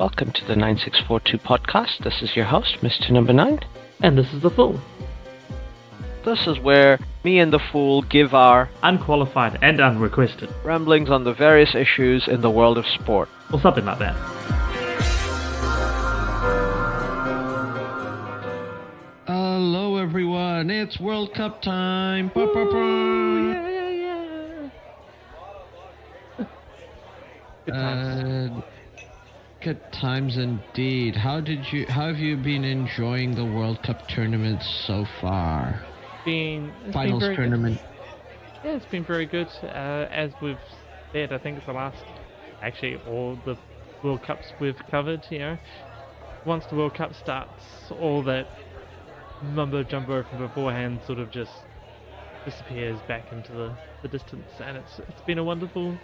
Welcome to the 9642 podcast. This is your host, Mr. Number 9. And this is The Fool. This is where me and The Fool give our Unqualified and unrequested. ramblings on the various issues in the world of sport. Or something like that. Hello everyone, it's World Cup time. Ba, ba, ba. Good times. Good times indeed. How have you been enjoying the World Cup tournament so far? Finals tournament. Good. Yeah, it's been very good. As we've said, I think it's the last, actually all the World Cups we've covered, Once the World Cup starts, all that mumbo jumbo from beforehand sort of just disappears back into the distance, and it's been a wonderful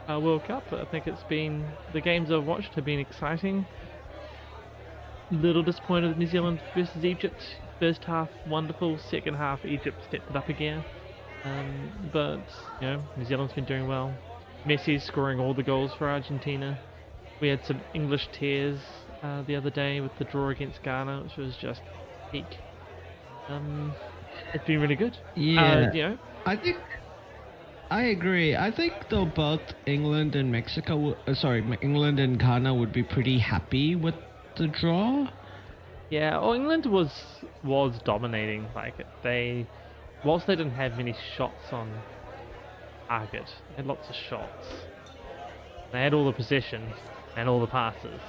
World Cup. I think the games I've watched have been exciting. Little disappointed with New Zealand versus Egypt. First half wonderful, second half Egypt stepped it up again. But New Zealand's been doing well. Messi's scoring all the goals for Argentina. We had some English tears the other day with the draw against Ghana, which was just peak. It's been really good. Yeah. I agree. I think though both England and England and Ghana would be pretty happy with the draw. Yeah, England was dominating. Whilst they didn't have many shots on target, they had lots of shots. They had all the possession and all the passes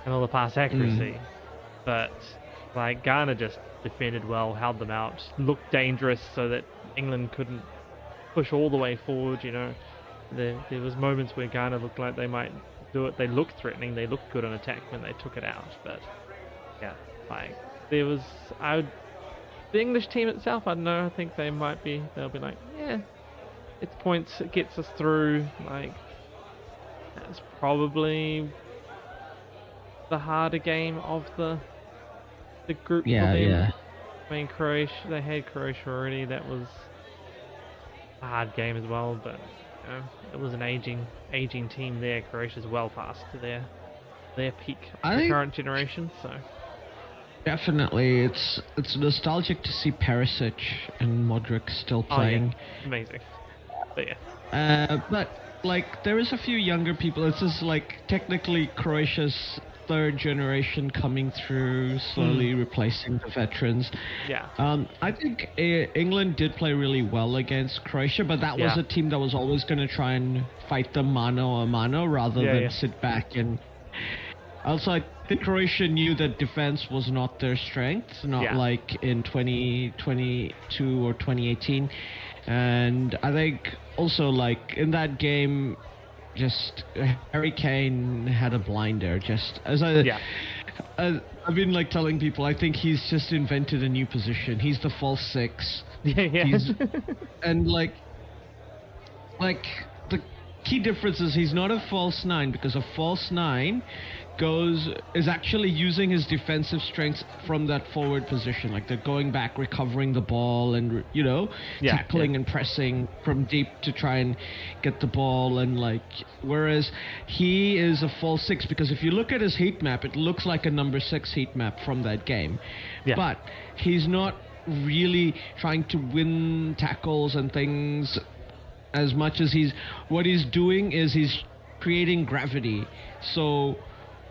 and all the pass accuracy. But Ghana just defended well, held them out, looked dangerous so that England couldn't push all the way forward. There was moments where Ghana looked like they might do it. They looked threatening, they looked good on attack when they took it out, but the English team itself, I don't know, I think they'll be like, it's points, it gets us through. That's probably the harder game of the group for them. Yeah. I mean, Croatia, they had Croatia already. That was a hard game as well, but it was an aging team there. Croatia's well past their peak of the current generation, so definitely it's nostalgic to see Perisic and Modric still playing. Oh, yeah. Amazing. But yeah. But there is a few younger people. This is technically Croatia's third generation coming through, slowly replacing the veterans. Yeah. I think England did play really well against Croatia, but that was a team that was always going to try and fight them mano a mano rather than sit back. And also, I think Croatia knew that defense was not their strength, not like in 2022 or 2018. And I think also in that game, just Harry Kane had a blinder. Just as I've been telling people, I think he's just invented a new position. He's the false six. Yeah. And the key difference is he's not a false nine, because a false nine is actually using his defensive strengths from that forward position. They're going back, recovering the ball, and tackling and pressing from deep to try and get the ball. And whereas he is a false six, because if you look at his heat map, it looks like a number 6 heat map from that game. But he's not really trying to win tackles and things as much as what he's doing is he's creating gravity. So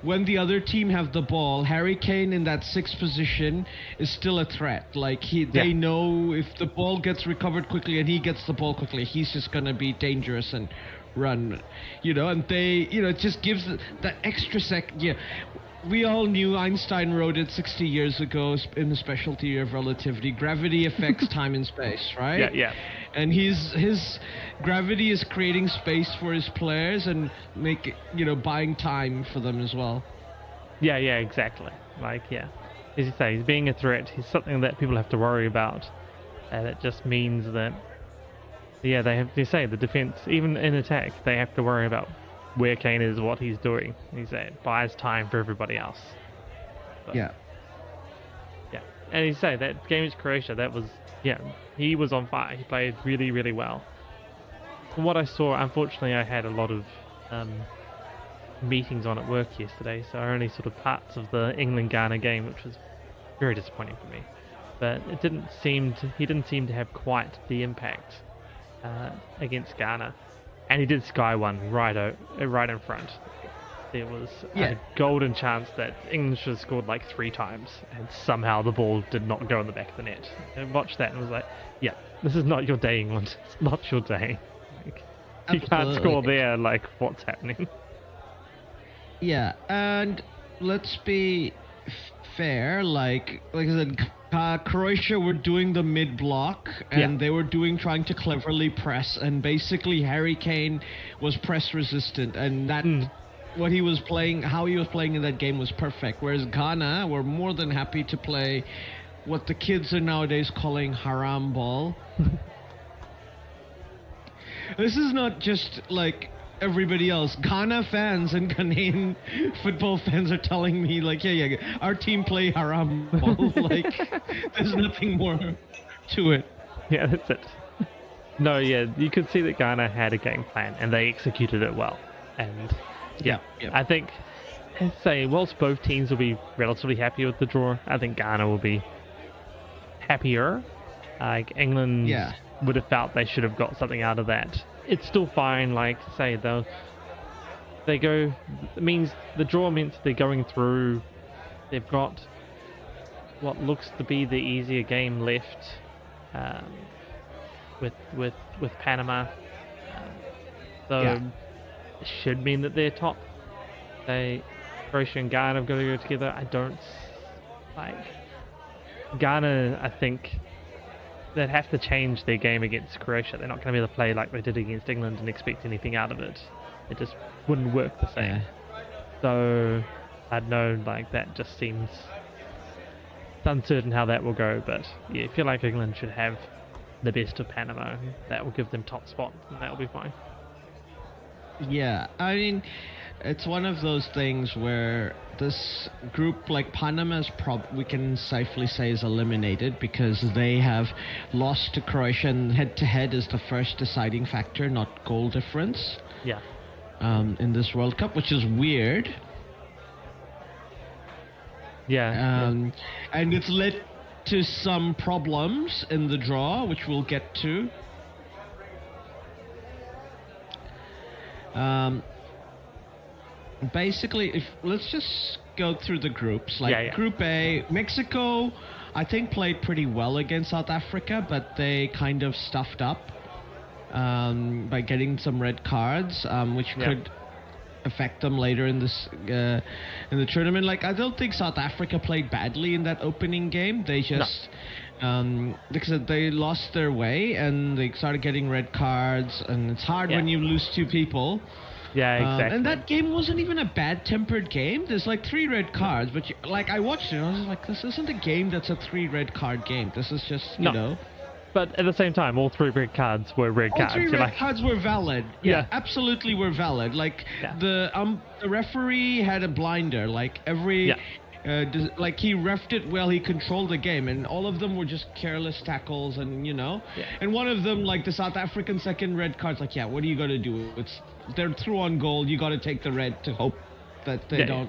when the other team have the ball, Harry Kane in that 6th position is still a threat. They know if the ball gets recovered quickly and he gets the ball quickly, he's just gonna be dangerous and run. And they, it just gives that extra second. Yeah, we all knew Einstein wrote it 60 years ago in the special theory of relativity. Gravity affects time and space, right? Yeah. And his gravity is creating space for his players and buying time for them as well. Yeah, exactly. As you say, he's being a threat. He's something that people have to worry about, and it just means that the defense, even in attack, they have to worry about where Kane is, what he's doing. It buys time for everybody else. But, and that game against Croatia, he was on fire. He played really, really well. From what I saw, unfortunately, I had a lot of meetings on at work yesterday, so only sort of parts of the England-Ghana game, which was very disappointing for me. But he didn't seem to have quite the impact against Ghana, and he did sky one right in front. There was a golden chance that England should have scored like 3 times, and somehow the ball did not go in the back of the net. I watched that and was like, yeah, this is not your day, England. It's not your day. Like, you can't score there, like, what's happening? Yeah, and let's be fair, like I said, Croatia were doing the mid-block, and they were trying to cleverly press, and basically Harry Kane was press resistant, and that what he was playing, how he was playing in that game was perfect. Whereas Ghana were more than happy to play what the kids are nowadays calling haram ball. This is not just like everybody else. Ghana fans and Ghanaian football fans are telling me, like, yeah, our team play haram ball. Like, there's nothing more to it. Yeah, that's it. No, yeah, you could see that Ghana had a game plan and they executed it well. And I think, whilst both teams will be relatively happy with the draw, I think Ghana will be happier. Like, England would have felt they should have got something out of that. It's still fine, like, say, it means the draw means they're going through, they've got what looks to be the easier game left with Panama. It should mean that they're top. Croatia and Ghana have got to go together. I don't like Ghana. I think they'd have to change their game against Croatia. They're not going to be able to play like they did against England and expect anything out of it. It just wouldn't work the same. So I'd know, like, that just seems uncertain how that will go. But yeah, I feel like England should have the best of Panama. That will give them top spot, and that will be fine. Yeah, I mean, it's one of those things where this group, like Panama's, we can safely say is eliminated because they have lost to Croatia, and head-to-head is the first deciding factor, not goal difference. Yeah. In this World Cup, which is weird. Yeah. And it's led to some problems in the draw, which we'll get to. Basically, let's just go through the groups. Like Group A, Mexico, I think played pretty well against South Africa, but they kind of stuffed up by getting some red cards, which could affect them later in the tournament. Like, I don't think South Africa played badly in that opening game. They just because they lost their way and they started getting red cards, and it's hard when you lose 2 people. Yeah, exactly. And that game wasn't even a bad-tempered game. There's like 3 red cards, but I watched it and I was like, this isn't a game that's a 3 red card game. This is just, you know. But at the same time, all 3 red cards were red cards. All 3 red cards were valid. Yeah, absolutely were valid. Like, the referee had a blinder. Like, every... like, he refed it well, he controlled the game, and all of them were just careless tackles, and and one of them, like the South African second red card's like, what are you gonna do? They're through on goal, you gotta take the red to hope that they don't,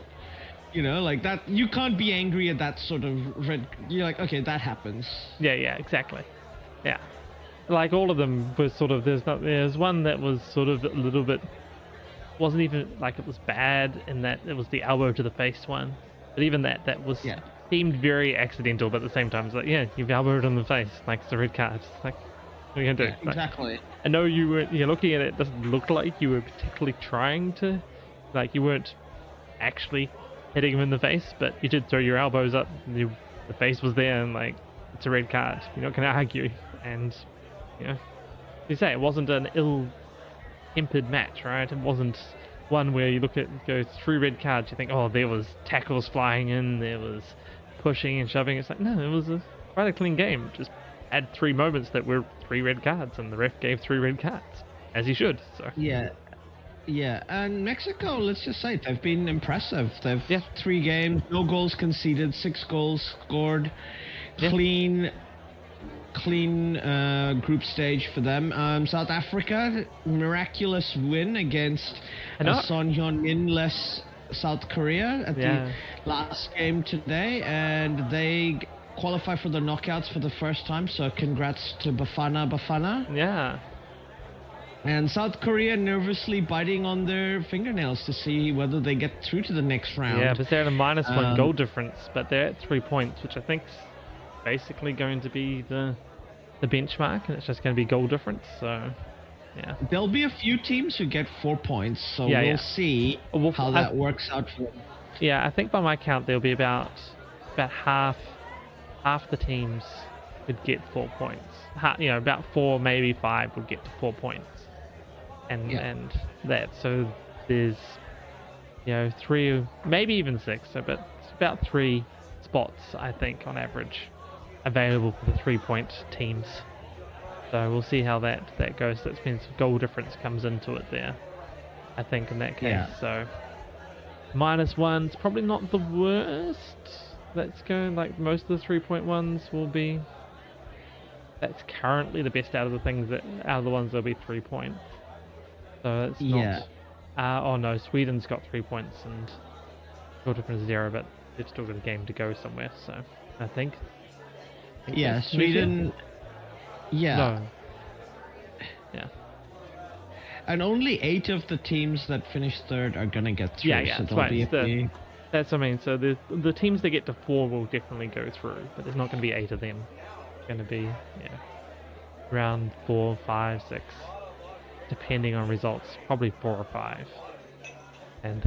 like that. You can't be angry at that sort of red. You're like, okay, that happens. Yeah, exactly. Yeah, like, all of them were sort of, there's one that was sort of a little bit, wasn't even like it was bad in that it was the elbow to the face one. But even that was seemed very accidental, but at the same time, it's like, you've elbowed on the face, like, it's a red card. It's like, what are you gonna do? Exactly. Like, I know you're looking at it, doesn't look like you were particularly trying to, like, you weren't actually hitting him in the face, but you did throw your elbows up, and the face was there, and, like, it's a red card. You're not gonna argue, and you say it wasn't an ill-tempered match, right? It wasn't one where you go 3 red cards, you think, oh, there was tackles flying in, there was pushing and shoving. It's like, no, it was quite a clean game. Just had 3 moments that were 3 red cards, and the ref gave 3 red cards, as he should. So yeah, and Mexico, let's just say, they've been impressive. They've 3 games, no goals conceded, 6 goals scored, clean clean group stage for them. South Africa, miraculous win against Son Heung-min-less South Korea at the last game today, and they qualify for the knockouts for the first time. So congrats to Bafana. Yeah. And South Korea nervously biting on their fingernails to see whether they get through to the next round. Yeah, but they're at a -1 goal difference, but they're at 3 points, which I think is basically going to be the benchmark, and it's just going to be goal difference. So, yeah. There'll be a few teams who get 4 points, so we'll see how that works out for them. Yeah, I think by my count there'll be about half the teams would get 4 points. About 4, maybe 5 would get to 4 points. And that, so there's 3, maybe even 6, but it's about 3 spots, I think, on average available for the 3-point teams. So we'll see how that goes. That means goal difference comes into it there, I think, in that case. So -1's probably not the worst. Let's go, like, most of the 3-point ones will be, that's currently the best out of the ones that'll be 3 points. So it's not. Oh no, Sweden's got 3 points and goal difference 0, but they've still got a game to go somewhere. So I think Sweden. No. Yeah. And only 8 of the teams that finish third are gonna get through. Yeah, so that's right. That's what I mean. So the teams that get to 4 will definitely go through, but there's not going to be 8 of them. It's going to be round 4, 5, 6. Depending on results, probably 4 or 5, and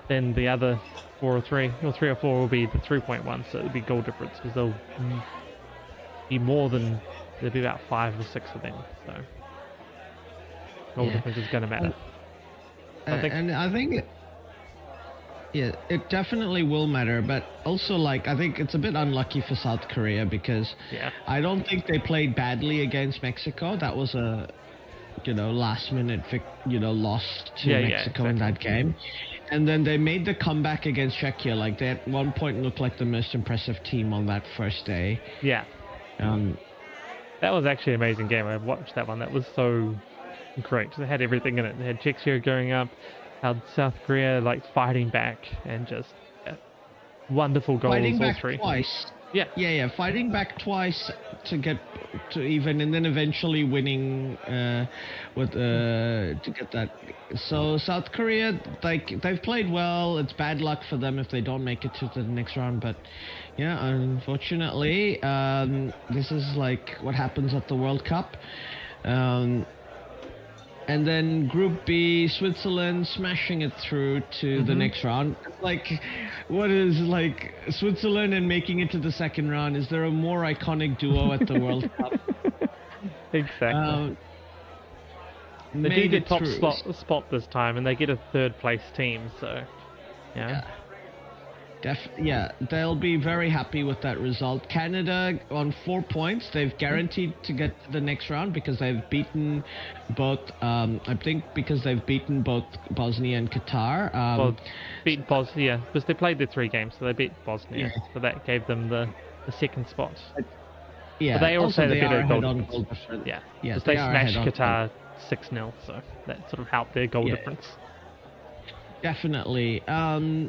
then the other 4 or 3 or 4 will be the 3-point ones. So it'll be goal difference, because there'll be there'll be about 5 or 6 of them. So goal difference is going to matter. I think it definitely will matter, but also, like, I think it's a bit unlucky for South Korea, because I don't think they played badly against Mexico. That was a last minute loss to Mexico in that game, and then they made the comeback against Czechia. Like, they at one point looked like the most impressive team on that first day. That was actually an amazing game. I watched that one. That was so great. They had everything in it. They had Czechia going up, had South Korea like fighting back, and just wonderful goals. Fighting all back 3 twice. Yeah. Fighting back twice to get to even, and then eventually winning to get that. So South Korea, like, they've played well. It's bad luck for them if they don't make it to the next round, but unfortunately, this is like what happens at the World Cup. And then Group B, Switzerland smashing it through to the next round. Like, what is, like, Switzerland and making it to the second round? Is there a more iconic duo at the World Cup? Exactly. They do get top spot this time, and they get a 3rd place team. So, they'll be very happy with that result. Canada on 4 points. They've guaranteed to get to the next round because they've beaten both. I think because they've beaten both Bosnia and Qatar. Beat Bosnia because they played their 3 games, so they beat Bosnia. So that gave them the 2nd spot. But they also had a better goal difference. Because they smashed Qatar 6-0, so that sort of helped their goal difference. Definitely.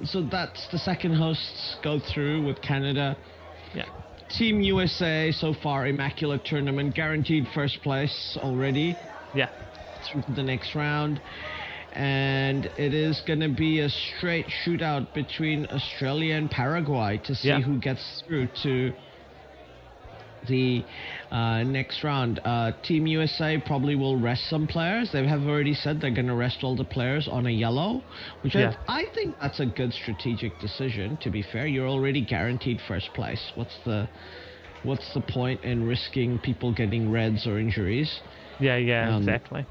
So that's the second hosts go through with Canada. Team USA so far, immaculate tournament, guaranteed first place already. Through to the next round. And it is going to be a straight shootout between Australia and Paraguay to see who gets through to the next round. Team USA probably will rest some players. They have already said they're going to rest all the players on a yellow, which I think that's a good strategic decision. To be fair, you're already guaranteed first place. What's the point in risking people getting reds or injuries? Exactly.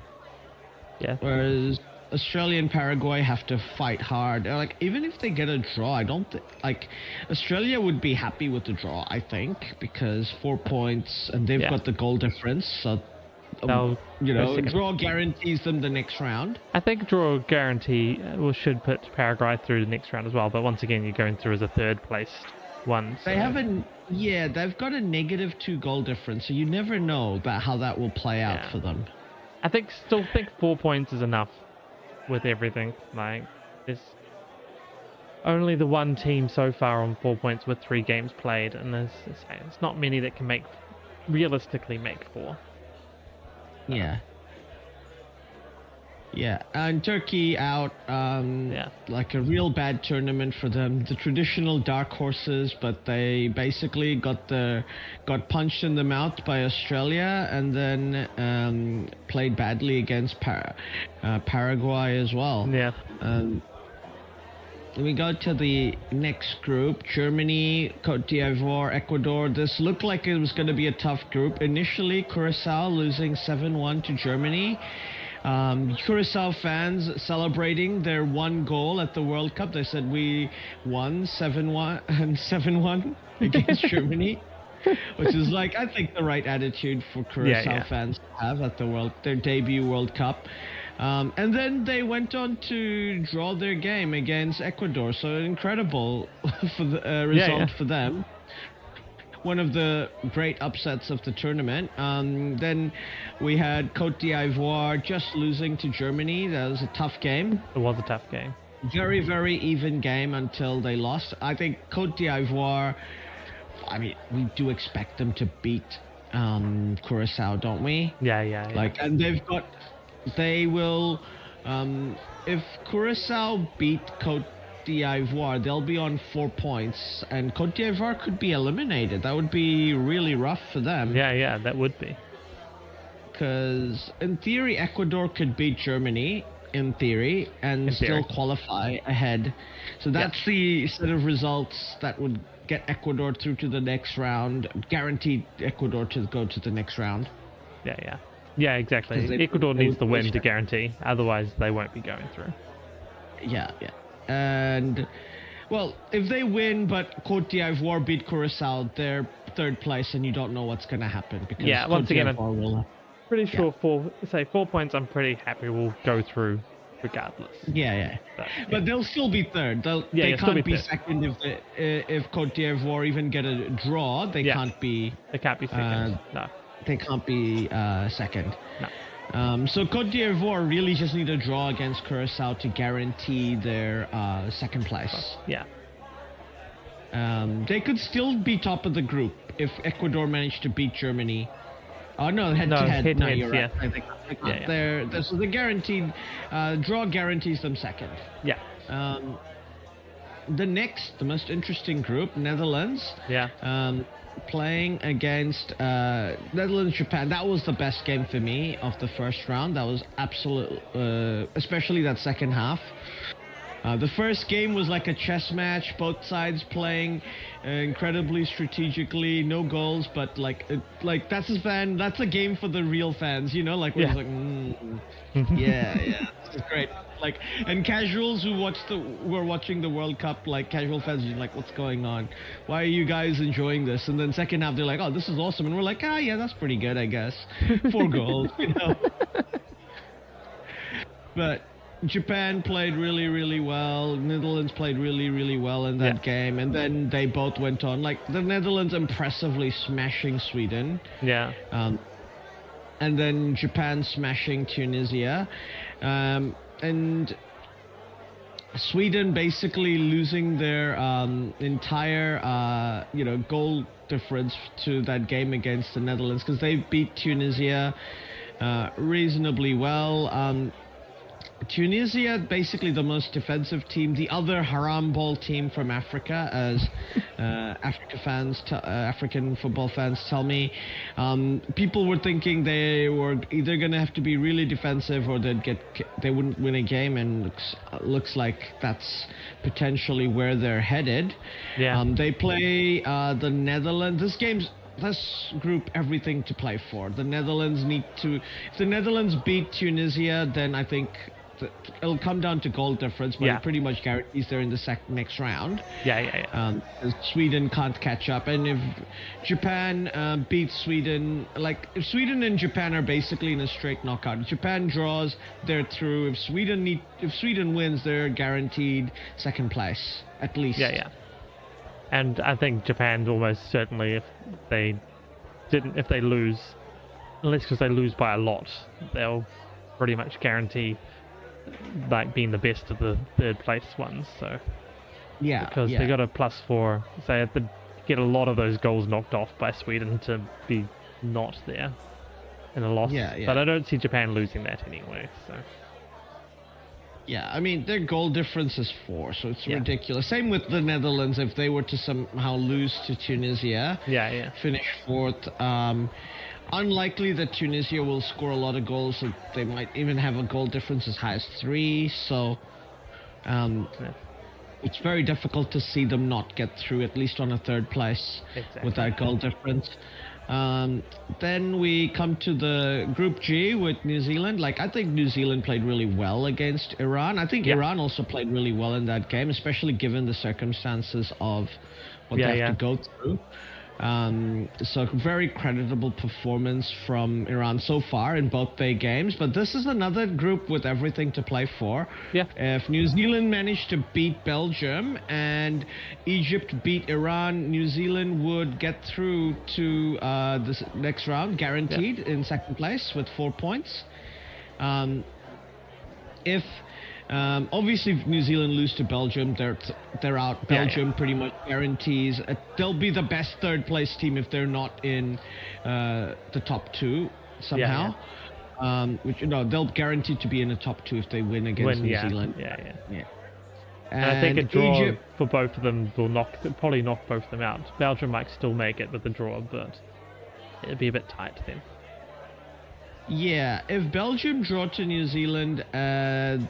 Whereas Australia and Paraguay have to fight hard. Like, even if they get a draw, I don't like Australia would be happy with the draw, I think, because 4 points and they've got the goal difference, so draw guarantees them the next round. I think draw guarantee should put Paraguay through the next round as well, but once again, you're going through as a 3rd placed one. They haven't Yeah, they've got a -2 goal difference, so you never know about how that will play out for them. I still think 4 points is enough with everything. Like, there's only the one team so far on 4 points with 3 games played, and there's not many that can realistically make 4. Yeah. Yeah, and Turkey out, like a real bad tournament for them. The traditional dark horses, but they basically got punched in the mouth by Australia, and then played badly against Paraguay as well. Yeah. We go to the next group: Germany, Cote d'Ivoire, Ecuador. This looked like it was going to be a tough group. Initially, Curacao losing 7-1 to Germany. Curacao fans celebrating their 1 goal at the World Cup. They said we won 7-1 against Germany, which is like, I think, the right attitude for Curacao fans to have at their debut World Cup. And then they went on to draw their game against Ecuador. So incredible for the result for them. One of the great upsets of the tournament. Then we had Cote d'Ivoire just losing to Germany. That was a tough game. It was a tough game. Very, very even game until they lost. I think Cote d'Ivoire, I mean, we do expect them to beat Curacao, don't we? Yeah. Like, and they will, if Curacao beat Cote d'Ivoire, they'll be on 4 points, and Cote d'Ivoire could be eliminated. That would be really rough for them. Yeah, that would be. Because in theory, Ecuador could beat Germany, in theory, and still qualify ahead. So that's the set of results that would get Ecuador through to the next round, guaranteed Ecuador to go to the next round. Yeah, exactly. Ecuador needs the win to guarantee, otherwise they won't be going through. Yeah. And, well, if they win, but Cote d'Ivoire beat Curacao, they're 3rd place, and you don't know what's going to happen. Because once again, I'm pretty sure 4 points, I'm pretty happy we'll go through regardless. Yeah. But they'll still be 3rd. They can't be 2nd if Cote d'Ivoire even get a draw. They can't be 2nd. No. They can't be 2nd. No. So Cote d'Ivoire really just need a draw against Curacao to guarantee their 2nd place. Yeah. They could still be top of the group if Ecuador managed to beat Germany. Oh no, head-to-head. No, you're right. Yeah. So the guaranteed draw guarantees them 2nd. Yeah. The most interesting group, Netherlands. Yeah. Playing against Netherlands, Japan. That was the best game for me of the first round. That was absolute, especially that second half. The first game was like a chess match, both sides playing incredibly strategically, no goals, but like that's a game for the real fans, you know, like we're just like, yeah, this is great. Like, and casuals who were watching the World Cup, like casual fans, are like, what's going on? Why are you guys enjoying this? And then second half, they're like, oh, this is awesome, and we're like, yeah, that's pretty good, I guess. 4 goals, you know. But Japan played really, really well. Netherlands played really, really well in that game. And then they both went on. Like, the Netherlands impressively smashing Sweden. Yeah. And then Japan smashing Tunisia. And Sweden basically losing their entire, goal difference to that game against the Netherlands. Because they beat Tunisia reasonably well. Tunisia, basically the most defensive team, the other haram ball team from Africa, as African football fans tell me. People were thinking they were either going to have to be really defensive or they wouldn't win a game, and looks like that's potentially where they're headed. Yeah. They play the Netherlands. This group, everything to play for. The Netherlands if the Netherlands beat Tunisia, then I think it'll come down to goal difference, but it pretty much guarantees they're in the next round. Yeah. Sweden can't catch up, and if Japan beats Sweden, like if Sweden and Japan are basically in a straight knockout, Japan draws, they're through. If Sweden wins, they're guaranteed 2nd place at least. Yeah. And I think Japan almost certainly, if they lose, unless because they lose by a lot, they'll pretty much guarantee like being the best of the third place ones. So Yeah, because they got a +4, so they have to get a lot of those goals knocked off by Sweden to be not there in a loss. But I don't see Japan losing that anyway. So. Yeah, I mean, their goal difference is 4, so it's ridiculous. Same with the Netherlands, if they were to somehow lose to Tunisia, finish 4th. Unlikely that Tunisia will score a lot of goals, so they might even have a goal difference as high as 3, so it's very difficult to see them not get through, at least on a 3rd place with that goal difference. Then we come to the Group G with New Zealand. Like, I think New Zealand played really well against Iran. I think Iran also played really well in that game, especially given the circumstances of what they have to go through. So very creditable performance from Iran so far in both their games. But this is another group with everything to play for. If New Zealand managed to beat Belgium and Egypt beat Iran, New Zealand would get through to this next round, guaranteed in 2nd place with 4 points. Obviously, if New Zealand lose to Belgium, they're out. Belgium pretty much guarantees. They'll be the best 3rd place team if they're not in the top 2 somehow. Which they'll guarantee to be in the top 2 if they win against New Zealand. And I think a draw for both of them will probably knock both of them out. Belgium might still make it with the draw, but it'll be a bit tight then. Yeah, if Belgium draw to New Zealand and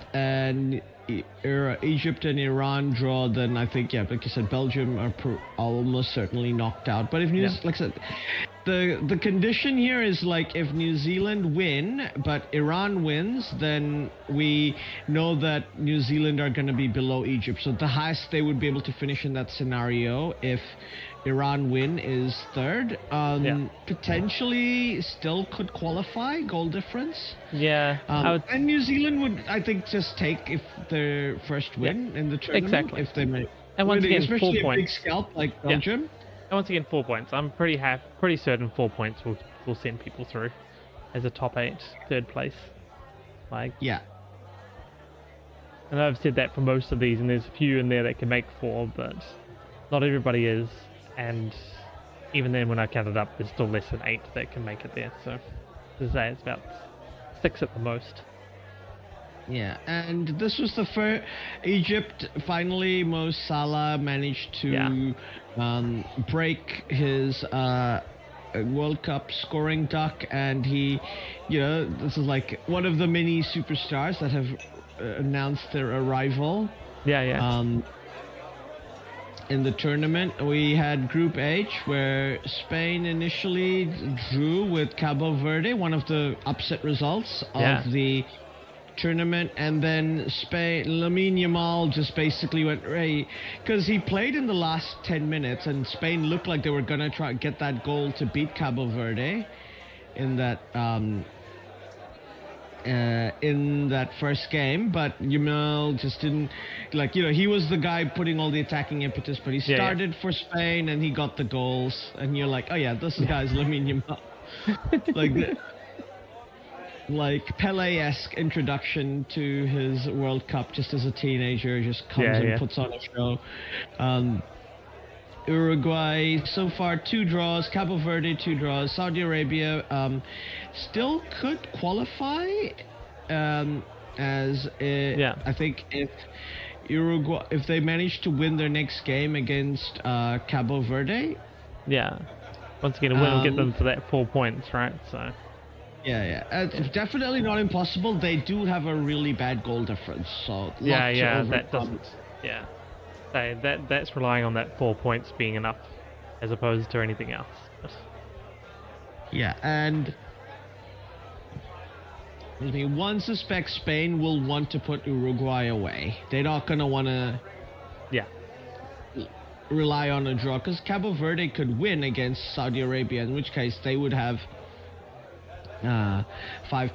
Egypt and Iran draw, then I think, like you said, Belgium are almost certainly knocked out. But if like I said, the condition here is like if New Zealand win, but Iran wins, then we know that New Zealand are going to be below Egypt. So the highest they would be able to finish in that scenario if Iran win is 3rd. Potentially still could qualify, goal difference. And New Zealand would, I think, just take if their first win in the tournament. If they make, and once again, especially 4 a big points. scalp like Belgium. And once again, 4 points. I'm pretty certain 4 points will send people through as a top 8, 3rd place. And I've said that for most of these, and there's a few in there that can make 4, but not everybody is. And even then, when I count it up, there's still less than 8 that can make it there. So, to say it's about 6 at the most. Yeah, and this was the first. Egypt finally, Mo Salah managed to break his World Cup scoring duck, and he, this is like one of the many superstars that have announced their arrival. In the tournament, we had Group H, where Spain initially drew with Cabo Verde, one of the upset results of the tournament, and then Spain, Lamine Yamal just basically went because he played in the last 10 minutes, and Spain looked like they were gonna try get that goal to beat Cabo Verde in that first game, but Yamal just didn't, he was the guy putting all the attacking impetus, but he started for Spain and he got the goals, and you're like, this guy's Lamine Yamal. Like Pele-esque introduction to his World Cup just as a teenager, just comes and puts on a show. Uruguay so far 2 draws, Cabo Verde 2 draws, Saudi Arabia still could qualify I think if Uruguay, if they manage to win their next game against Cabo Verde, once again a win will get them to that 4 points, right? So it's definitely not impossible. They do have a really bad goal difference, so that doesn't that's relying on that 4 points being enough as opposed to anything else. And one suspects Spain will want to put Uruguay away. They're not going to want to rely on a draw, because Cabo Verde could win against Saudi Arabia, in which case they would have 5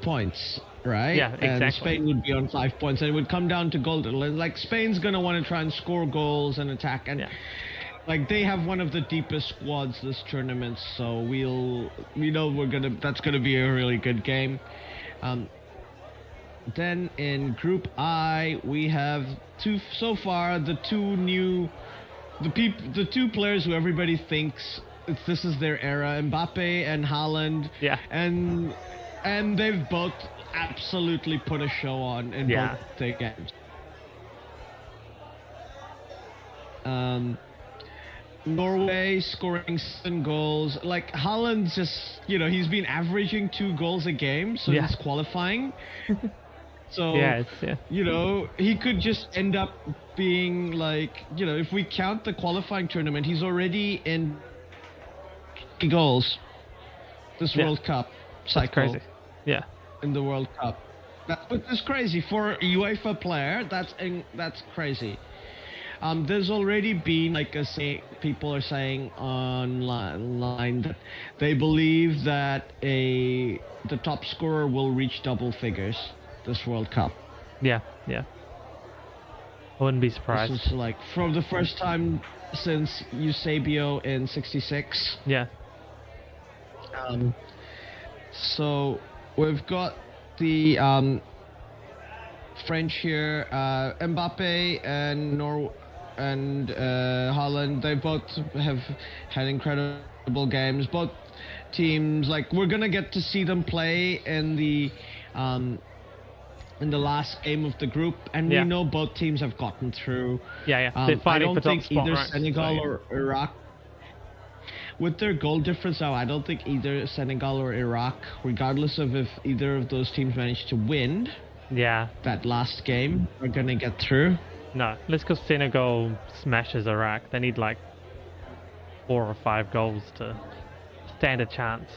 points, right? And Spain would be on 5 points, and it would come down to goal. Like, Spain's going to want to try and score goals and attack, and Like they have one of the deepest squads this tournament, so we know that's gonna be a really good game. Then in Group I, we have the two players who everybody thinks this is their era, Mbappe and Haaland. Yeah. And they've both absolutely put a show on in both their games. Norway scoring 7 goals. Like Haaland's just, he's been averaging 2 goals a game, so he's qualifying. So, he could just end up being like, if we count the qualifying tournament, he's already in goals this World Cup cycle. That's crazy. Yeah. In the World Cup. Which is crazy. For a UEFA player, that's crazy. There's already been, people are saying online that they believe that the top scorer will reach double figures this World Cup. Yeah. I wouldn't be surprised. This is for the first time since Eusebio in '66. Yeah. So we've got the French here, Mbappe and Haaland. They both have had incredible games. Both teams, we're gonna get to see them play in the last game of the group, and we know both teams have gotten through. They're fighting for top I don't think spot, either right? Senegal or Iraq, with their goal difference now, I don't think either Senegal or Iraq, regardless of if either of those teams manage to win that last game, are gonna get through. No, let's go Senegal smashes Iraq. They need 4 or 5 goals to stand a chance.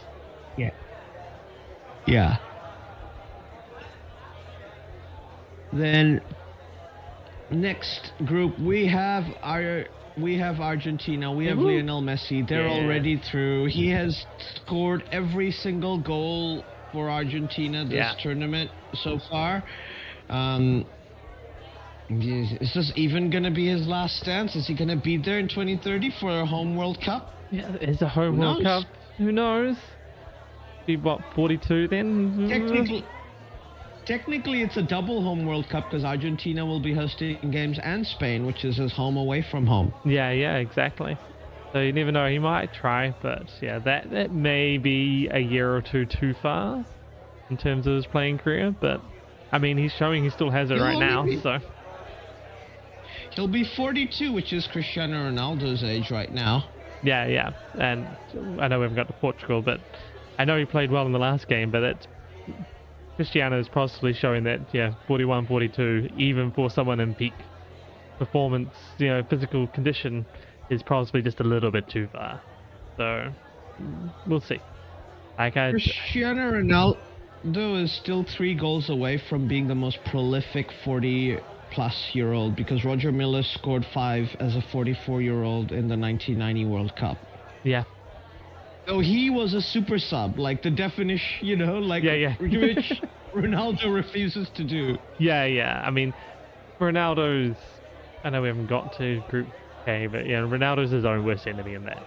Yeah. Then next group we have Argentina. We have Lionel Messi. They're already through. He has scored every single goal for Argentina this tournament so far. Is this even going to be his last stance? Is he going to be there in 2030 for a home World Cup? Yeah, it's a home World Cup. Who knows? Be 42 then? Technically, it's a double home World Cup because Argentina will be hosting games and Spain, which is his home away from home. Yeah, exactly. So you never know. He might try, but that may be a year or two too far in terms of his playing career. But I mean, he's showing he still has it right now. So he'll be 42, which is Cristiano Ronaldo's age right now. Yeah. And I know we haven't got to Portugal, but I know he played well in the last game, but Cristiano is possibly showing that, 41, 42, even for someone in peak performance, physical condition, is possibly just a little bit too far. So, we'll see. Cristiano Ronaldo is still 3 goals away from being the most prolific 40-plus-year-old, because Roger Miller scored 5 as a 44-year-old in the 1990 World Cup. Yeah. So he was a super sub, the definition, which Ronaldo refuses to do. Yeah. I mean, Ronaldo's... I know we haven't got to Group K, but Ronaldo's his own worst enemy in that.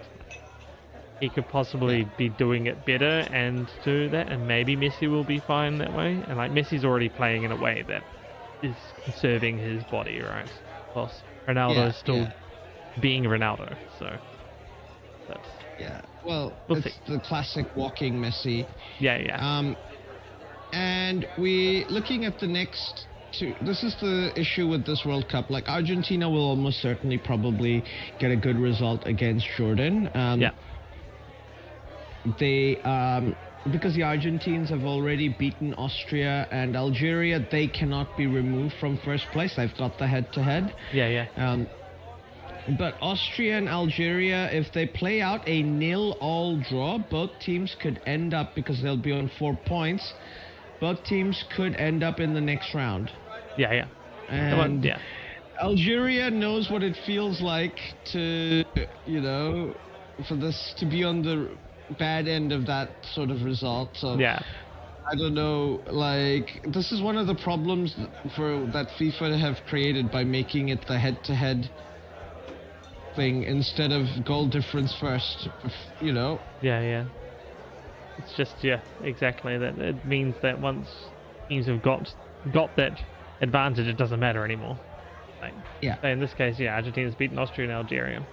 He could possibly be doing it better and do that, and maybe Messi will be fine that way. And Messi's already playing in a way that is conserving his body, right? Plus, Ronaldo's still being Ronaldo, so... That's... Yeah, well, it's the classic walking Messi. Yeah. And we looking at the next two. This is the issue with this World Cup. Argentina will almost certainly probably get a good result against Jordan. They because the Argentines have already beaten Austria and Algeria, they cannot be removed from first place. They've got the head-to-head. Yeah. But Austria and Algeria, if they play out a 0-0 draw, both teams could end up, because they'll be on 4 points, both teams could end up in the next round. Yeah. And Algeria knows what it feels like to, for this to be on the bad end of that sort of result. So I don't know, this is one of the problems that FIFA have created by making it the head-to-head thing instead of goal difference first. You know. Yeah. It's just, yeah, exactly. That it means that once teams have got that advantage, it doesn't matter anymore. Like, Yeah. say in this case, yeah, Argentina's beaten Austria and Algeria.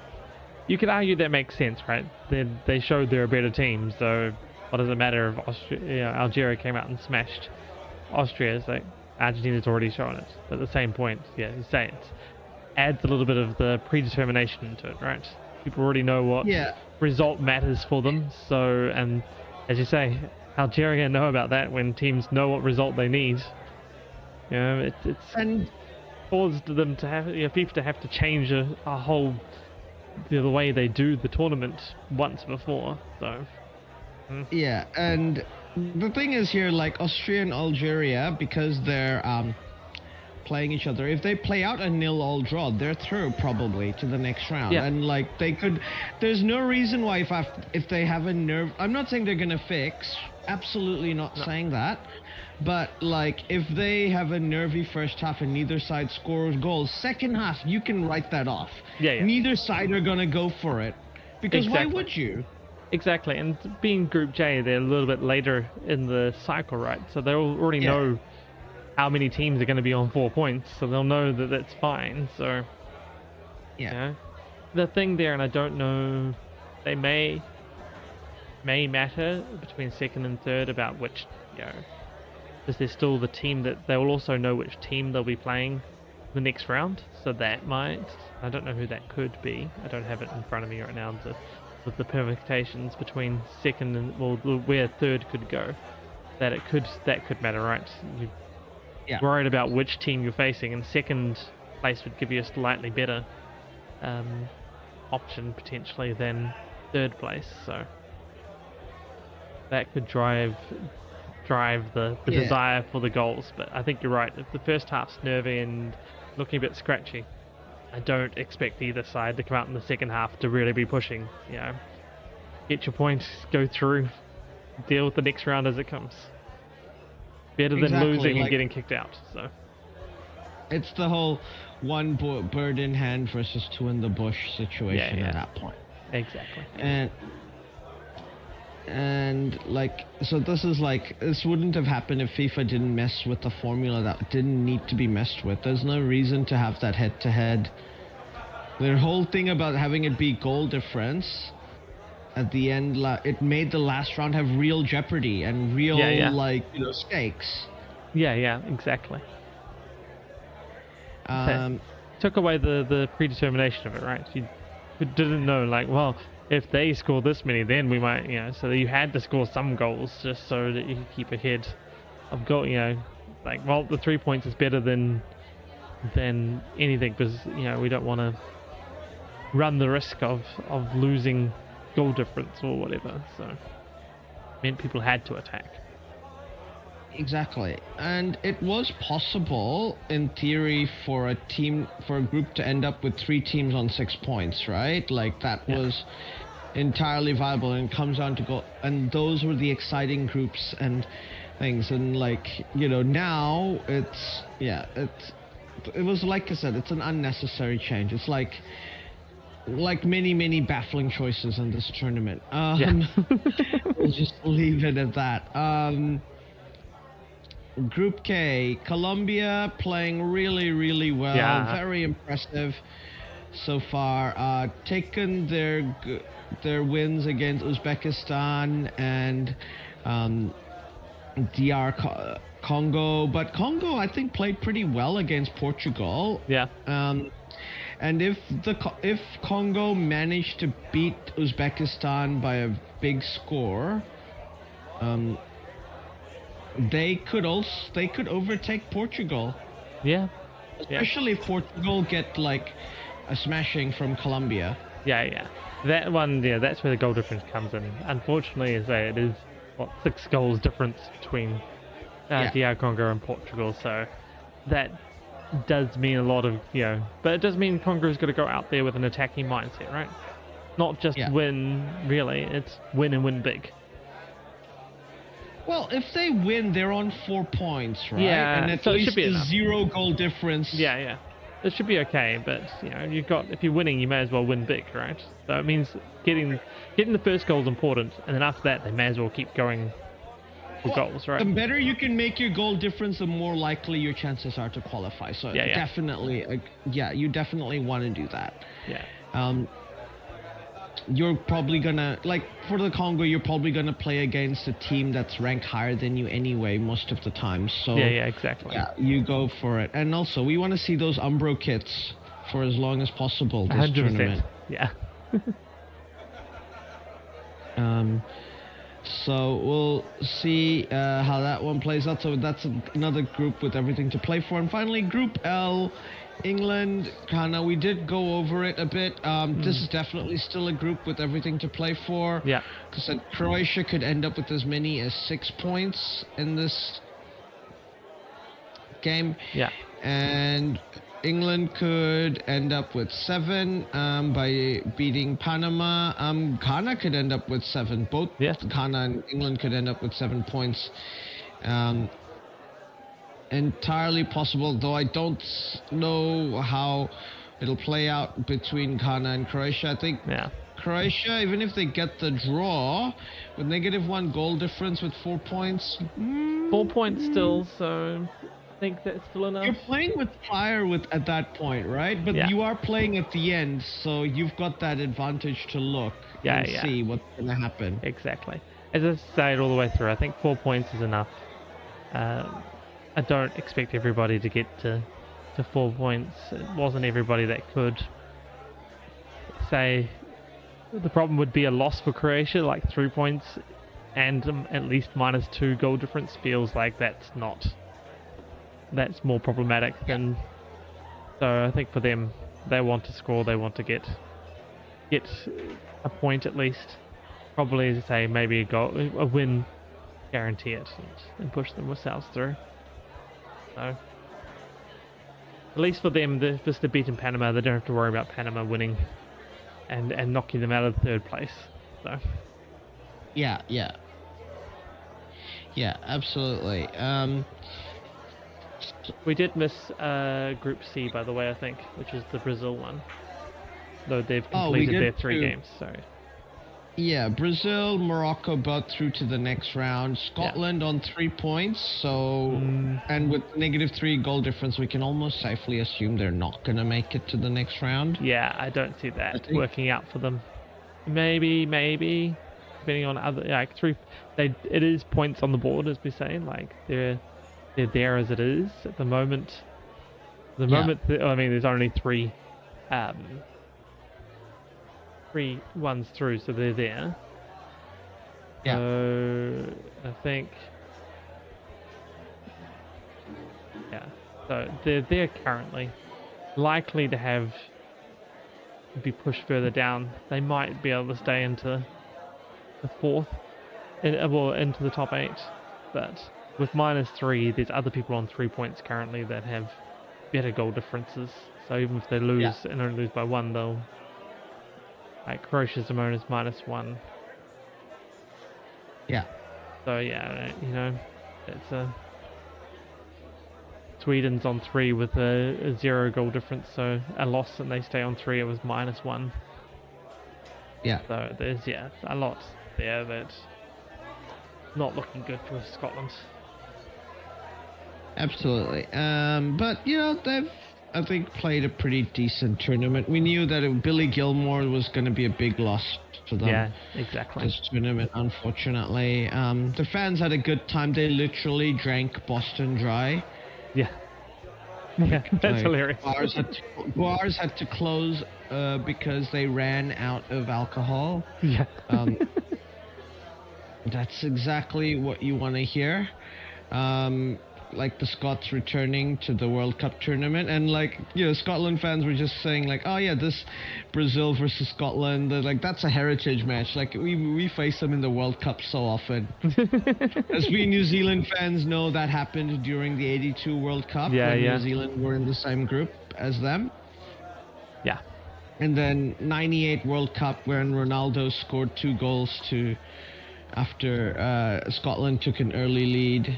You could argue that makes sense, right? They showed they're a better team, so what does it matter if Algeria came out and smashed Austria? It's like Argentina's already shown it. But at the same point, yeah, you say it adds a little bit of the predetermination into it, right? People already know what result matters for them, so, and as you say, Algeria know about that when teams know what result they need. You know, it's caused them to have, FIFA to have to change a whole the way they do the tournament once before. So yeah, and the thing is here, like Austria and Algeria, because they're playing each other, if they play out a 0-0 draw, they're through probably to the next round. Yeah. And like they could, there's no reason why if they have a nerve, I'm not saying they're gonna fix, absolutely not saying that, but like if they have a nervy first half and neither side scores goals, second half you can write that off. Yeah. Neither side are gonna go for it, because why would you? Exactly, and being Group J, they're a little bit later in the cycle, right? So they already know how many teams are going to be on 4 points, so they'll know that that's fine. So the thing there, and I don't know, they may matter between second and third about which, because there's still the team that they will also know which team they'll be playing the next round. So that might, I don't know who that could be. I don't have it in front of me right now. With the permutations between second and where third could go, that could matter, right? You're worried about which team you're facing, and second place would give you a slightly better option potentially than third place. So that could drive the desire for the goals. But I think you're right. If the first half's nervy and looking a bit scratchy, I don't expect either side to come out in the second half to really be pushing. Get your points, go through, deal with the next round as it comes. Better than losing and getting kicked out. So it's the whole one bird in hand versus two in the bush situation at that point. Exactly. And like, so this wouldn't have happened if FIFA didn't mess with the formula that didn't need to be messed with. There's no reason to have that head-to-head. The whole thing about having it be goal difference at the end, it made the last round have real jeopardy and real stakes. Yeah, exactly. Took away the predetermination of it, right? You didn't know, like, well, if they score this many, then we might, so you had to score some goals just so that you could keep ahead of goal, like, well, the 3 points is better than anything, because, we don't want to run the risk of losing goal difference or whatever, so it meant people had to attack. Exactly, and it was possible in theory for a group to end up with 3 teams on 6 points, right? Like that was entirely viable, and it comes down to go, and those were the exciting groups and things, and like now it was, like I said, it's an unnecessary change. It's like many baffling choices in this tournament. We'll just leave it at that. Group K, Colombia playing really well, very impressive so far. Taken their wins against Uzbekistan and DR Congo, but Congo I think played pretty well against Portugal. And if Congo managed to beat Uzbekistan by a big score, they could overtake Portugal. Especially if Portugal get like a smashing from Colombia. That one, that's where the goal difference comes in. Unfortunately, it is 6 goals difference between DR Congo and Portugal, so that does mean a lot of, but it does mean Congo's got to go out there with an attacking mindset, right? Not just win, really, it's win and win big. Well, if they win, they're on 4 points, right? Yeah, and at so least it should be a enough. 0 goal difference. it should be okay. But if you're winning, you may as well win big, right? So it means getting the first goal is important, and then after that, they may as well keep going for goals, right? The better you can make your goal difference, the more likely your chances are to qualify. So definitely, you definitely want to do that. Yeah. You're probably gonna, like, for the Congo, you're probably gonna play against a team that's ranked higher than you anyway most of the time. So yeah, exactly. Yeah, you go for it. And also, we want to see those Umbro kits for as long as possible this 100%. tournament. Yeah. So we'll see how that one plays out. So that's another group with everything to play for. And finally, Group L, England, Ghana. We did go over it a bit. This is definitely still a group with everything to play for. Yeah. Because Croatia could end up with as many as 6 points in this game. Yeah. And England could end up with 7 by beating Panama. Ghana could end up with 7. Both Ghana and England could end up with 7 points. Entirely possible, though I don't know how it'll play out between Ghana and Croatia. I think Croatia, even if they get the draw, with -1 goal difference with 4 points. 4 points still, so I think that's still enough. You're playing with fire at that point, right? But you are playing at the end, so you've got that advantage to look and see what's going to happen. Exactly. As I say it all the way through, I think 4 points is enough. I don't expect everybody to get to 4 points. It wasn't everybody that could. Say the problem would be a loss for Croatia, like 3 points and at least -2 goal difference. Feels like that's more problematic than. So I think for them, they want to score. They want to get a point at least. Probably, as I say, maybe a win, guarantee it, and push themselves through. So, at least for them, just to beat in Panama, they don't have to worry about Panama winning and knocking them out of third place. So. Yeah, absolutely. We did miss Group C, by the way, I think, which is the Brazil one. Though they've completed their 3 games, so. Yeah, Brazil, Morocco both through to the next round. Scotland on 3 points, so and with -3 goal difference, we can almost safely assume they're not gonna make it to the next round. Yeah, I don't see that working out for them. Maybe, depending on other it is points on the board, as we say. Like they're there as it is at the moment. There's only 3 ones through, so they're there. Yeah. So I think, so they're there currently. Likely to be pushed further down. They might be able to stay into the 4th, into the top 8. But with -3, there's other people on 3 points currently that have better goal differences. So even if they lose and only lose by 1, they'll. Like Croatia's Simone is -1. Yeah. So it's Sweden's on 3 with a 0 goal difference, so a loss and they stay on 3. It was -1. Yeah. So there's a lot there that's not looking good for Scotland. Absolutely. But they've, I think, played a pretty decent tournament. We knew that Billy Gilmore was going to be a big loss to them. Yeah, exactly. This tournament, unfortunately. The fans had a good time. They literally drank Boston dry. Yeah. Yeah, that's hilarious. Bars had to close because they ran out of alcohol. Yeah. That's exactly what you want to hear. Like the Scots returning to the World Cup tournament, and Scotland fans were just saying this Brazil versus Scotland, that's a heritage match. We face them in the World Cup so often. As we New Zealand fans know, that happened during the '82 World Cup when New Zealand were in the same group as them. Yeah. And then '98 World Cup when Ronaldo scored 2 goals after Scotland took an early lead.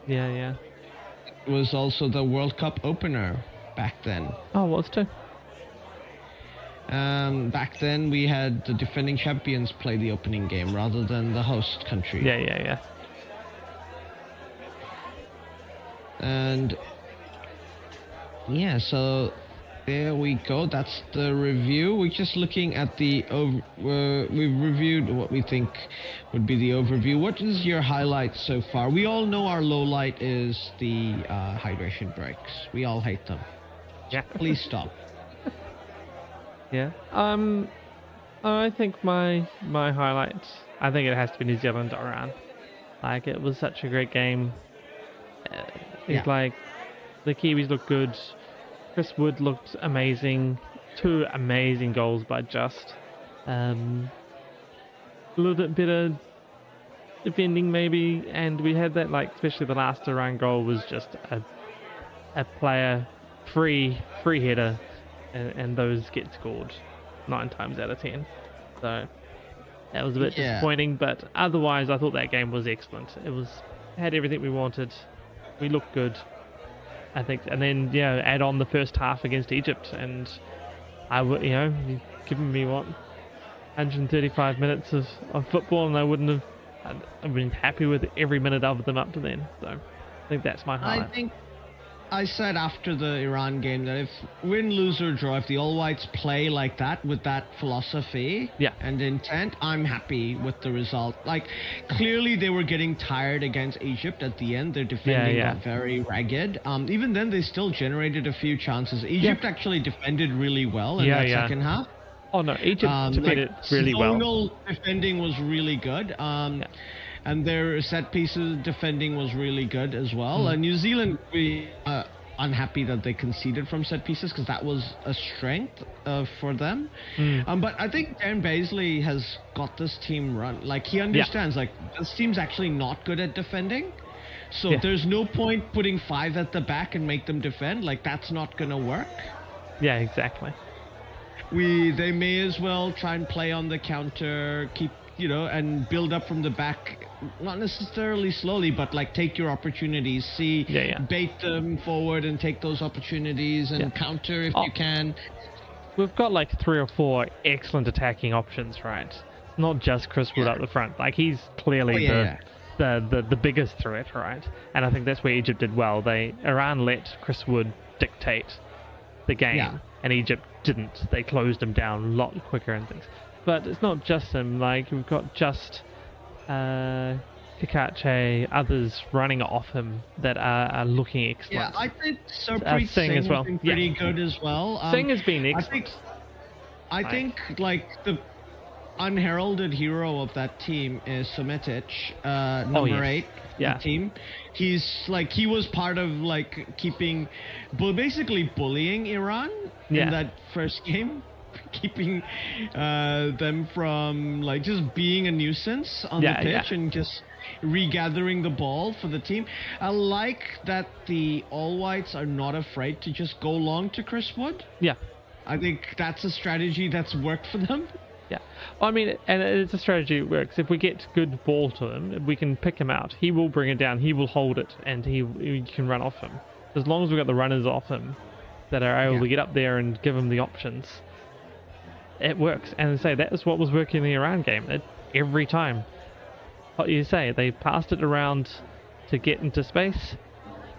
Yeah. It was also the World Cup opener back then. Oh, what's two? Back then, we had the defending champions play the opening game rather than the host country. Yeah. And yeah, so there we go. That's the review. We're just looking at the we've reviewed what we think would be the overview. What is your highlight so far? We all know our low light is the hydration breaks. We all hate them. Yeah. Please stop. Yeah. I think my highlight, I think it has to be New Zealand Iran. Like, it was such a great game. It's like the Kiwis looked good. Chris Wood looked amazing. 2 amazing goals by Just. A little bit better defending maybe, and we had that, like, especially the last Iran goal was just a player free header, and those get scored 9 times out of 10. So that was a bit disappointing, but otherwise I thought that game was excellent. It had everything we wanted. We looked good, I think, and then add on the first half against Egypt, and you've given me 135 minutes of football, and I've been happy with every minute of them up to then. So I think that's my highlight. I think I said after the Iran game that if win, lose or draw, if the All Whites play like that with that philosophy and intent, I'm happy with the result. Like, clearly they were getting tired against Egypt at the end. Their defending got very ragged. Even then, they still generated a few chances. Egypt actually defended really well in that second half. Oh no, Egypt defended really well. Zonal defending was really good. And their set pieces defending was really good as well. New Zealand, we unhappy that they conceded from set pieces because that was a strength for them. But I think Darren Baisley has got this team run. Like, he understands, like, this team's actually not good at defending. So there's no point putting 5 at the back and make them defend. Like, that's not going to work. Yeah, exactly. They may as well try and play on the counter, keep, and build up from the back, not necessarily slowly, but like take your opportunities, bait them forward and take those opportunities and counter if you can. We've got like 3 or 4 excellent attacking options, right? Not just Chris Wood up the front. Like, he's clearly the biggest threat, right? And I think that's where Egypt did well. Iran let Chris Wood dictate the game, and Egypt didn't. They closed him down a lot quicker and things. But it's not just him. Like, we've got just Kikache, others running off him that are looking excellent. Yeah, I think Sarpreet Singh as well. has been pretty good as well. Singh has been excellent. I think like the unheralded hero of that team is Sumetic, number 8 the team. He was part of like basically bullying Iran in that first game, keeping them from like just being a nuisance on the pitch and just regathering the ball for the team. I like that the All Whites are not afraid to just go long to Chris Wood. Yeah. I think that's a strategy that's worked for them. Yeah. I mean, and it's a strategy that works. If we get good ball to him, we can pick him out. He will bring it down, he will hold it, and he can run off him. As long as we've got the runners off him that are able to get up there and give him the options, it works. And say that is what was working in the Iran game. Every time. What you say, they passed it around to get into space,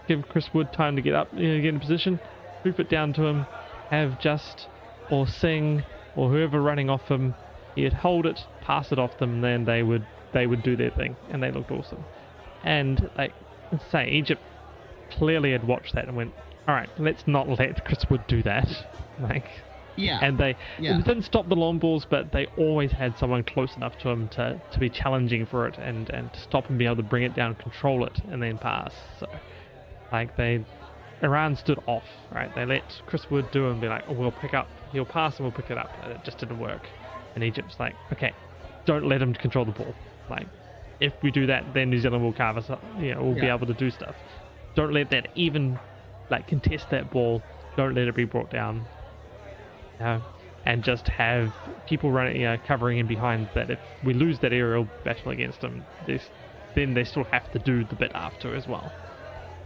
give Chris Wood time to get up, get in position, hoop it down to him, have Just or Singh or whoever running off him, he'd hold it, pass it off them, then they would do their thing, and they looked awesome. And like say, Egypt clearly had watched that and went, all right, let's not let Chris Wood do that. And they didn't stop the long balls, but they always had someone close enough to him to be challenging for it and to stop him, be able to bring it down, control it, and then pass. So Iran stood off, right? They let Chris Wood do it and be like, oh, we'll pick up, he'll pass and we'll pick it up. And it just didn't work. And Egypt's like, okay, don't let him control the ball. Like, if we do that, then New Zealand will carve us up. We'll be able to do stuff. Don't let that even, contest that ball. Don't let it be brought down. And just have people running, covering in behind that. If we lose that aerial battle against them, then they still have to do the bit after as well.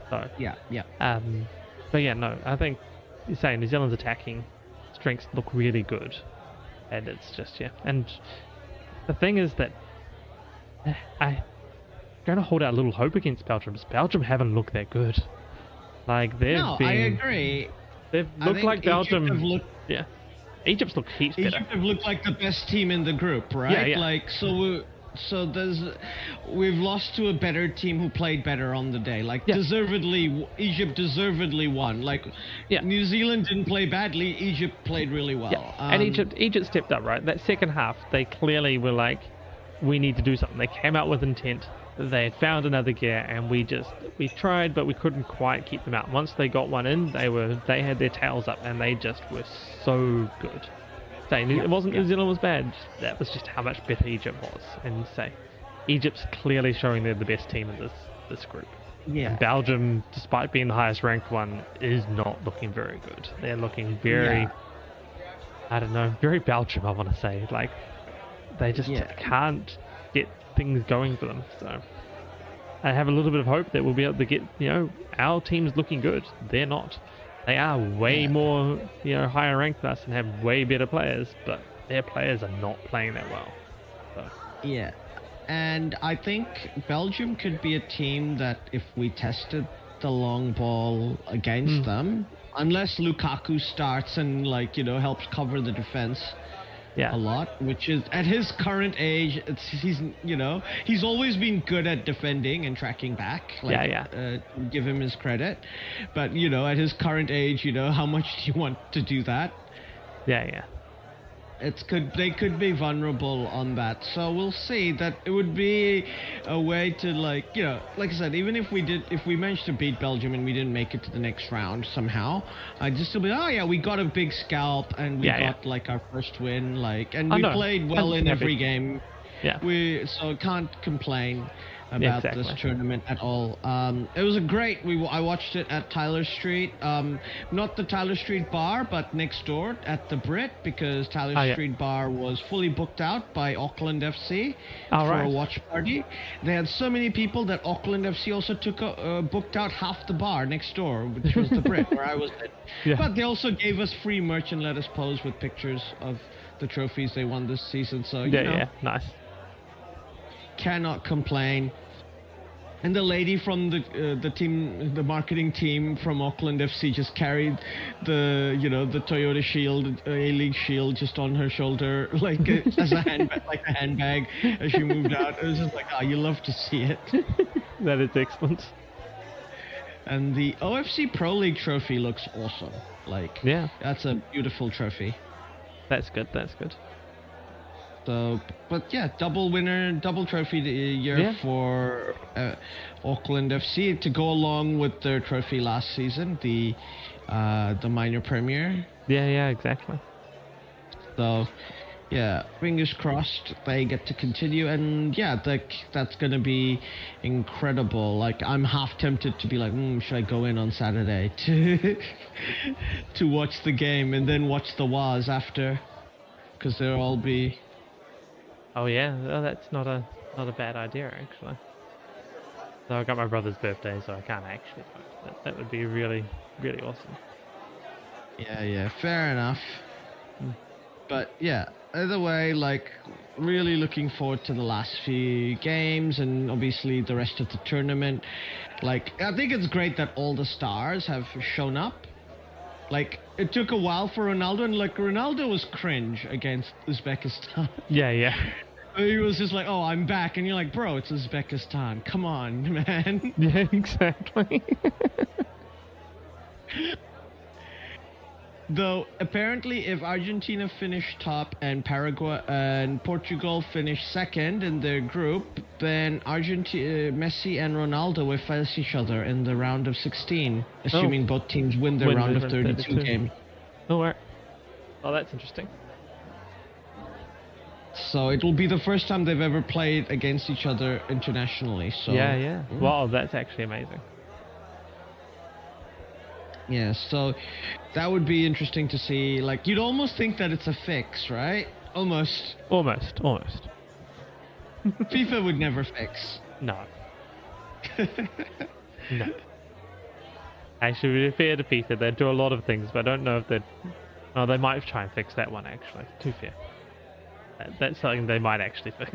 So but I think you say New Zealand's attacking strengths look really good, and it's just And the thing is that I going to hold out a little hope against Belgium. Because Belgium haven't looked that good. Like they've No, been. I agree. They've I looked think like Belgium. Yeah. Egypt's looked heaps better. Egypt have looked like the best team in the group, right? Yeah. Like we've lost to a better team who played better on the day. Like deservedly, Egypt deservedly won. Like New Zealand didn't play badly. Egypt played really well. Yeah. And Egypt stepped up, right? That second half, they clearly were like, we need to do something. They came out with intent. They had found another gear, and we tried, but we couldn't quite keep them out. Once they got one in, they had their tails up, and they just were so good. It wasn't New Zealand was bad. That was just how much better Egypt was. And Egypt's clearly showing they're the best team in this group. Yeah. And Belgium, despite being the highest ranked one, is not looking very good. They're looking very, I don't know, very Belgium. I want to say, like, they just can't get things going for them. So I have a little bit of hope that we'll be able to get, our team's looking good. They're not. They are way more, higher ranked than us and have way better players, but their players are not playing that well. So. Yeah. And I think Belgium could be a team that if we tested the long ball against them, unless Lukaku starts and helps cover the defense a lot, which is at his current age, he's always been good at defending and tracking back. Give him his credit, but at his current age, how much do you want to do that? Yeah. They could be vulnerable on that, so we'll see. That it would be a way to like I said, even if we managed to beat Belgium and we didn't make it to the next round somehow, I'd just still be we got a big scalp and we got like our first win, and we played well in every game. So can't complain about this tournament at all. It was I watched it at Tyler Street, not the Tyler Street bar, but next door at the Brit, because Tyler Street bar was fully booked out by Auckland FC for a watch party. They had so many people that Auckland FC also booked out half the bar next door, which was the Brit where I was at. But they also gave us free merch and let us pose with pictures of the trophies they won this season. So nice. Cannot complain. And the lady from the marketing team from Auckland FC just carried the Toyota Shield, A-League Shield, just on her shoulder, as a handbag as she moved out. It was just you love to see it. That is excellent. And the OFC Pro League trophy looks awesome. That's a beautiful trophy. That's good. So, but double trophy year for Auckland FC to go along with their trophy last season, the minor premier. Yeah, exactly. So, fingers crossed they get to continue, and that's gonna be incredible. I'm half tempted to be should I go in on Saturday to watch the game and then watch the WAS after, because they'll all be. Oh yeah, that's not a bad idea actually. So I got my brother's birthday, so I can't actually. That would be really, really awesome. Yeah, fair enough. But either way, really looking forward to the last few games and obviously the rest of the tournament. I think it's great that all the stars have shown up. It took a while for Ronaldo, and Ronaldo was cringe against Uzbekistan. Yeah. He was just oh, I'm back, and you're bro, it's Uzbekistan. Come on, man. Yeah, exactly. Though apparently, if Argentina finish top and Paraguay and Portugal finish second in their group, then Messi and Ronaldo will face each other in the round of 16, assuming both teams win their round of 32 games. Oh, that's interesting. So it will be the first time they've ever played against each other internationally. So yeah. Wow, that's actually amazing. Yeah, so that would be interesting to see. You'd almost think that it's a fix, right? Almost. FIFA would never fix. No. No. Actually, to be fair to Peter, they do a lot of things, but I don't know if they'd... Oh, they might try and fix that one, actually. Too fair. That's something they might actually fix.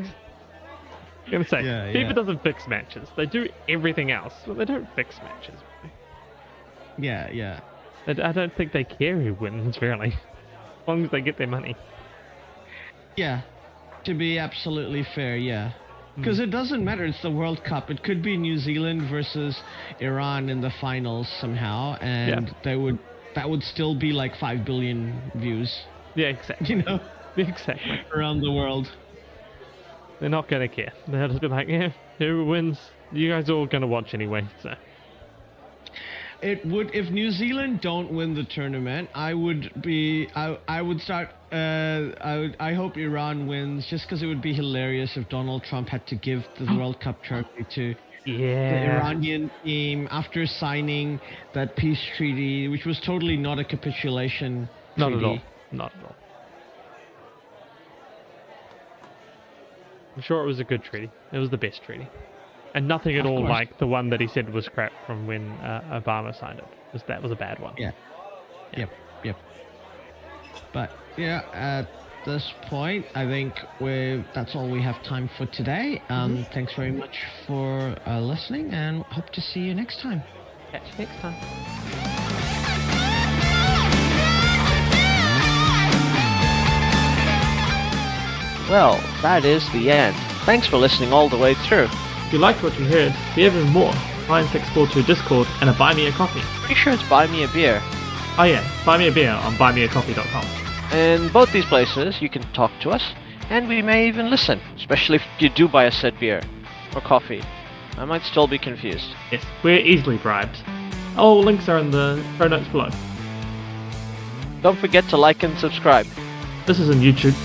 I'm gonna say, FIFA doesn't fix matches. They do everything else, but they don't fix matches. Yeah. I don't think they care who wins, really. As long as they get their money. Yeah. To be absolutely fair, yeah. Because it doesn't matter, it's the World Cup. It could be New Zealand versus Iran in the finals somehow, and that would still be like 5 billion views. Yeah, exactly. You know? Exactly. Around the world. They're not gonna care. They'll just be like, yeah, who wins? You guys are all gonna watch anyway, so. It would, if New Zealand don't win the tournament, I would start, I hope Iran wins, just because it would be hilarious if Donald Trump had to give the World Cup trophy to the Iranian team after signing that peace treaty, which was totally not a capitulation treaty. Not at all. I'm sure it was a good treaty. It was the best treaty. And nothing at all like the one that he said was crap from when Obama signed it. That was a bad one. Yeah. Yep. But yeah, at this point, I think that's all we have time for today. Thanks very much for listening, and hope to see you next time. Catch you next time. Well, that is the end. Thanks for listening all the way through. If you liked what you heard, we have even more. NineSixFourTwo Discord and a Buy Me a Coffee. Pretty sure it's Buy Me a Beer. Oh yeah, buy me a beer on buymeacoffee.com. In both these places, you can talk to us, and we may even listen, especially if you do buy a said beer or coffee. I might still be confused. Yes, we're easily bribed. All links are in the show notes below. Don't forget to like and subscribe. This is on YouTube.